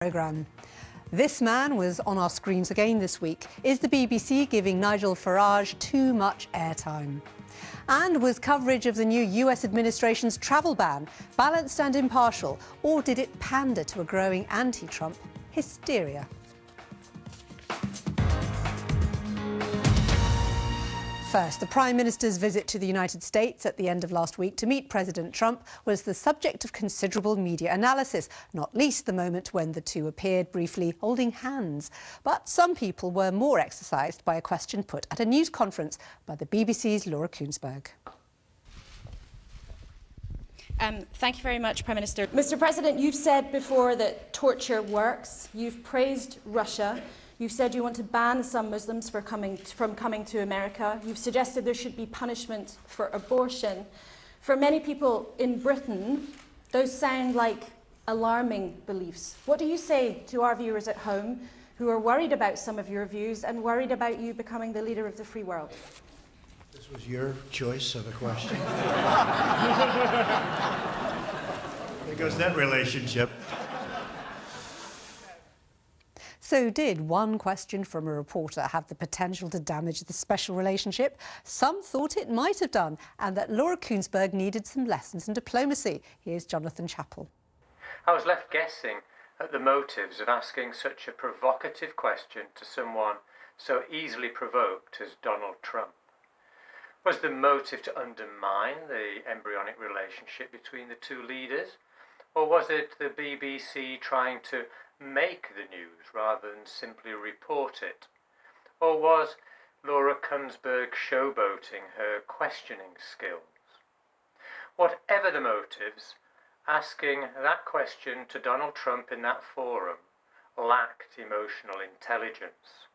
programme. This man was on our screens again this week. Is the BBC giving Nigel Farage too much airtime? And was coverage of the new US administration's travel ban balanced and impartial, or did it pander to a growing anti-Trump hysteria? First, the Prime Minister's visit to the United States at the end of last week to meet President Trump was the subject of considerable media analysis, not least the moment when the two appeared briefly holding hands. But some people were more exercised by a question put at a news conference by the BBC's Laura Kuenssberg. Thank you very much, Prime Minister. Mr. President, you've said before that torture works. You've praised Russia. You've said you want to ban some Muslims from coming to America. You've suggested there should be punishment for abortion. For many people in Britain, those sound like alarming beliefs. What do you say to our viewers at home who are worried about some of your views and worried about you becoming the leader of the free world? This was your choice of a question. There goes that relationship. So did one question from a reporter have the potential to damage the special relationship? Some thought it might have done, and that Laura Kuenssberg needed some lessons in diplomacy. Here's Jonathan Chappell. I was left guessing at the motives of asking such a provocative question to someone so easily provoked as Donald Trump. Was the motive to undermine the embryonic relationship between the two leaders? Or was it the BBC trying to make the news rather than simply report it? Or was Laura Kuenssberg showboating her questioning skills? Whatever the motives, asking that question to Donald Trump in that forum lacked emotional intelligence.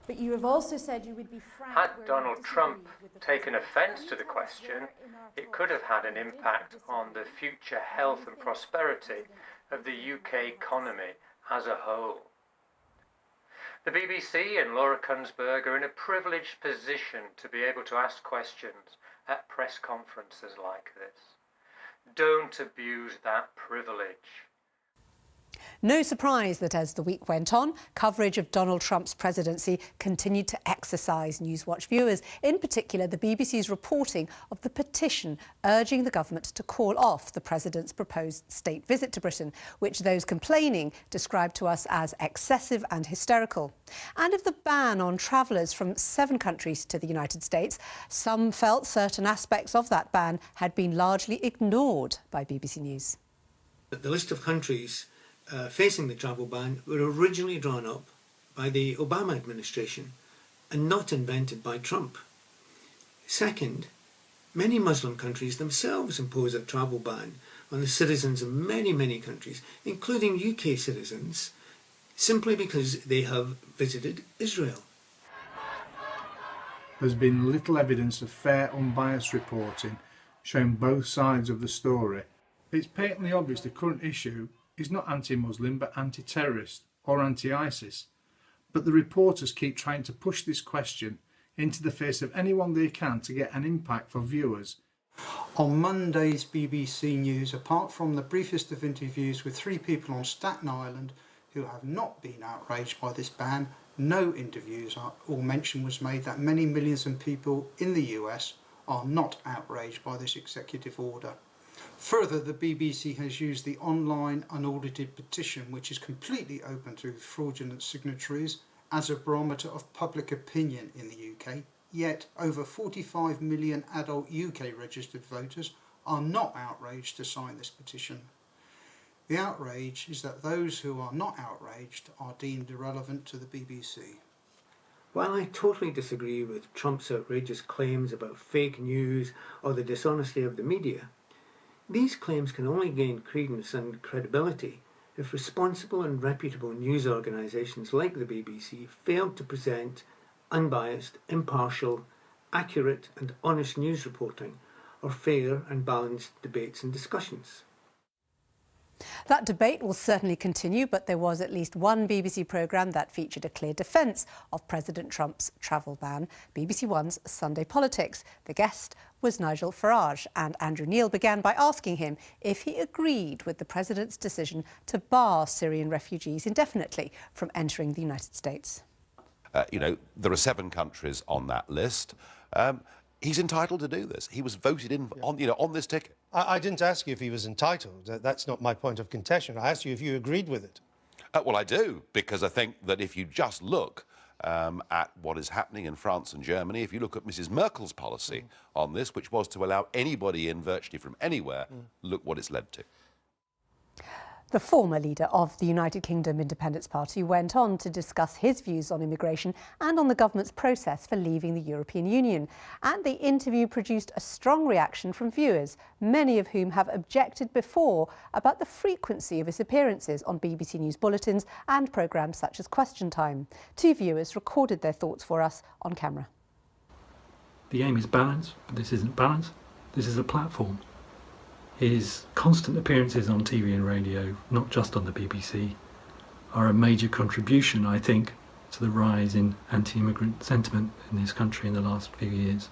But you have also said you would be frank. Had Donald Trump taken offence to the question, it could have had an impact on the future health and prosperity of the UK economy as a whole. The BBC and Laura Kuenssberg are in a privileged position to be able to ask questions at press conferences like this. Don't abuse that privilege. No surprise that as the week went on, coverage of Donald Trump's presidency continued to exercise Newswatch viewers, in particular the BBC's reporting of the petition urging the government to call off the president's proposed state visit to Britain, which those complaining described to us as excessive and hysterical. And of the ban on travellers from 7 countries to the United States, some felt certain aspects of that ban had been largely ignored by BBC News. The list of countries facing the travel ban were originally drawn up by the Obama administration and not invented by Trump. Second, many Muslim countries themselves impose a travel ban on the citizens of many countries, including UK citizens, simply because they have visited Israel. There's been little evidence of fair, unbiased reporting showing both sides of the story. It's patently obvious the current issue is not anti-Muslim but anti-terrorist or anti-ISIS. But the reporters keep trying to push this question into the face of anyone they can to get an impact for viewers. On Monday's BBC News, apart from the briefest of interviews with 3 people on Staten Island who have not been outraged by this ban, no interviews or mention was made that many millions of people in the US are not outraged by this executive order. Further, the BBC has used the online unaudited petition, which is completely open to fraudulent signatories, as a barometer of public opinion in the UK, yet over 45 million adult UK registered voters are not outraged to sign this petition. The outrage is that those who are not outraged are deemed irrelevant to the BBC. While I totally disagree with Trump's outrageous claims about fake news or the dishonesty of the media, these claims can only gain credence and credibility if responsible and reputable news organisations like the BBC fail to present unbiased, impartial, accurate and honest news reporting or fair and balanced debates and discussions. That debate will certainly continue, but there was at least one BBC programme that featured a clear defence of President Trump's travel ban, BBC One's Sunday Politics. The guest was Nigel Farage, and Andrew Neil began by asking him if he agreed with the president's decision to bar Syrian refugees indefinitely from entering the United States. There are 7 countries on that list. He's entitled to do this. He was voted in on this ticket. I didn't ask you if he was entitled. That's not my point of contention. I asked you if you agreed with it. Well, I do, because I think that if you just look at what is happening in France and Germany, if you look at Mrs. Merkel's policy on this, which was to allow anybody in virtually from anywhere, look what it's led to. The former leader of the United Kingdom Independence Party went on to discuss his views on immigration and on the government's process for leaving the European Union. And the interview produced a strong reaction from viewers, many of whom have objected before about the frequency of his appearances on BBC News bulletins and programmes such as Question Time. 2 viewers recorded their thoughts for us on camera. The aim is balance, but this isn't balance. This is a platform. His constant appearances on TV and radio, not just on the BBC, are a major contribution, I think, to the rise in anti-immigrant sentiment in this country in the last few years.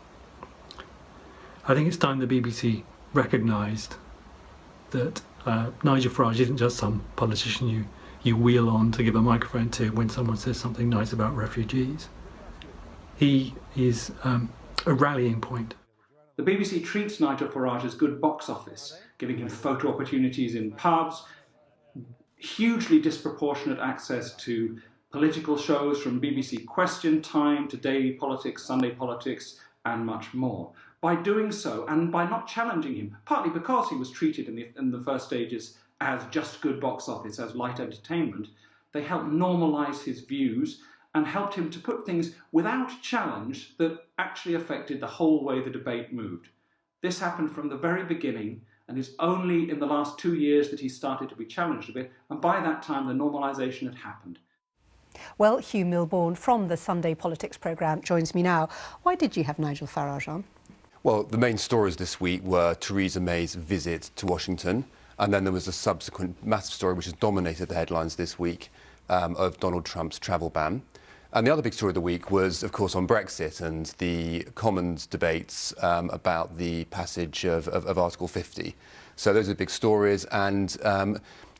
I think it's time the BBC recognised that Nigel Farage isn't just some politician you wheel on to give a microphone to when someone says something nice about refugees. He is a rallying point. The BBC treats Nigel Farage as good box office, giving him photo opportunities in pubs, hugely disproportionate access to political shows from BBC Question Time to Daily Politics, Sunday Politics, and much more. By doing so, and by not challenging him, partly because he was treated in the first stages as just good box office, as light entertainment, they helped normalise his views and helped him to put things without challenge that actually affected the whole way the debate moved. This happened from the very beginning, and it's only in the last 2 years that he started to be challenged a bit, and by that time the normalisation had happened. Well, Hugh Milbourne from the Sunday Politics programme joins me now. Why did you have Nigel Farage on? Well, the main stories this week were Theresa May's visit to Washington, and then there was a subsequent massive story which has dominated the headlines this week of Donald Trump's travel ban. And the other big story of the week was, of course, on Brexit and the Commons debates about the passage of Article 50. So those are big stories, and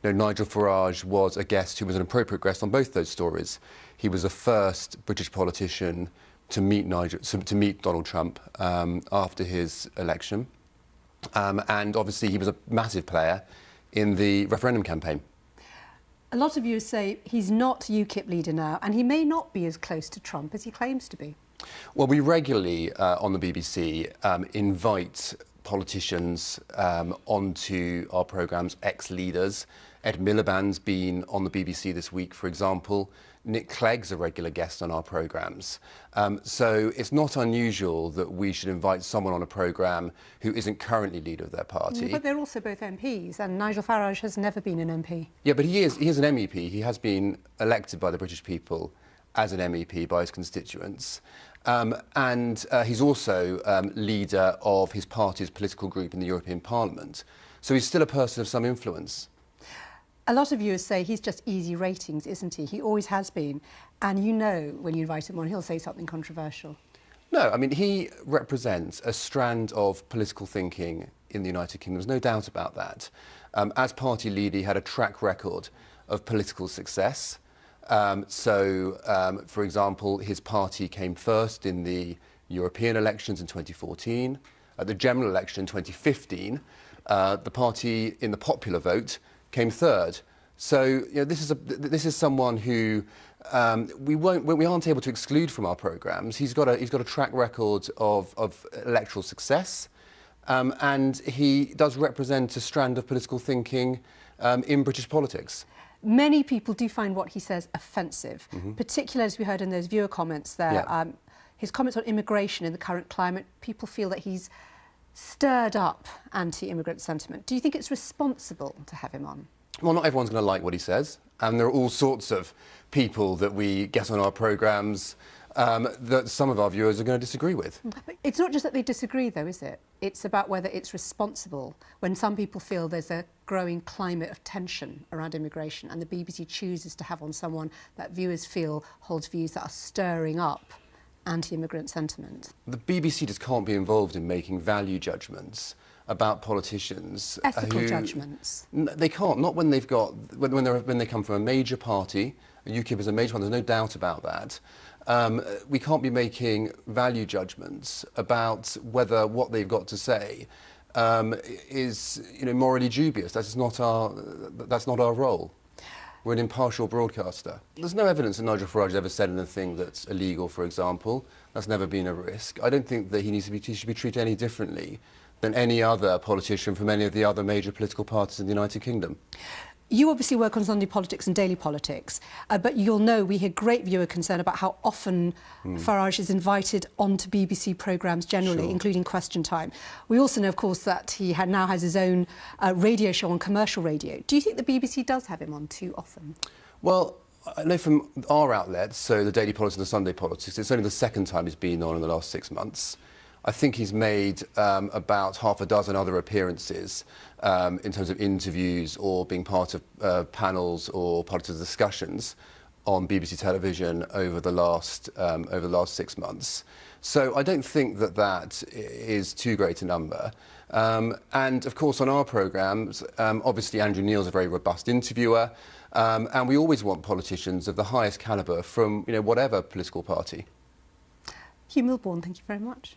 Nigel Farage was a guest who was an appropriate guest on both those stories. He was the first British politician to meet Donald Trump after his election, and obviously he was a massive player in the referendum campaign. A lot of you say he's not Ukip leader now, and he may not be as close to Trump as he claims to be. Well, we regularly on the BBC invite politicians onto our programmes, ex-leaders. Ed Miliband's been on the BBC this week, for example. Nick Clegg's a regular guest on our programmes. So it's not unusual that we should invite someone on a programme who isn't currently leader of their party. But they're also both MPs, and Nigel Farage has never been an MP. Yeah, but he is an MEP. He has been elected by the British people as an MEP by his constituents. And he's also leader of his party's political group in the European Parliament. So he's still a person of some influence. A lot of viewers say he's just easy ratings, isn't he? He always has been. And you know when you invite him on, he'll say something controversial. No, I mean, he represents a strand of political thinking in the United Kingdom. There's no doubt about that. As party leader, he had a track record of political success. For example, his party came first in the European elections in 2014. At the general election in 2015, the party in the popular vote came third. So this is someone who we aren't able to exclude from our programmes. He's got a track record of electoral success, and he does represent a strand of political thinking in British politics. Many people do find what he says offensive, particularly as we heard in those viewer comments there. Yeah. His comments on immigration in the current climate, people feel that he's stirred up anti-immigrant sentiment. Do you think it's responsible to have him on? Well, not everyone's going to like what he says, and there are all sorts of people that we get on our programmes that some of our viewers are going to disagree with. It's not just that they disagree, though, is it? It's about whether it's responsible when some people feel there's a growing climate of tension around immigration, and the BBC chooses to have on someone that viewers feel holds views that are stirring up anti-immigrant sentiment? The BBC just can't be involved in making value judgments about politicians. Ethical judgments. They can't. Not when they've got when they come from a major party. Ukip is a major one. There's no doubt about that. We can't be making value judgments about whether what they've got to say is, morally dubious. That's not our role. We're an impartial broadcaster. There's no evidence that Nigel Farage ever said anything that's illegal, for example. That's never been a risk. I don't think that he should be treated any differently than any other politician from any of the other major political parties in the United Kingdom. You obviously work on Sunday politics and daily politics, but you'll know we hear great viewer concern about how often Farage is invited onto BBC programmes generally, including Question Time. We also know, of course, that he now has his own radio show on commercial radio. Do you think the BBC does have him on too often? Well, I know from our outlets, so the Daily Politics and the Sunday Politics, it's only the second time he's been on in the last 6 months. I think he's made about half a dozen other appearances in terms of interviews or being part of panels or part of discussions on BBC television over the last 6 months. So I don't think that is too great a number. And of course, on our programmes, obviously Andrew Neil's a very robust interviewer, and we always want politicians of the highest calibre from whatever political party. Hugh Milbourne, thank you very much.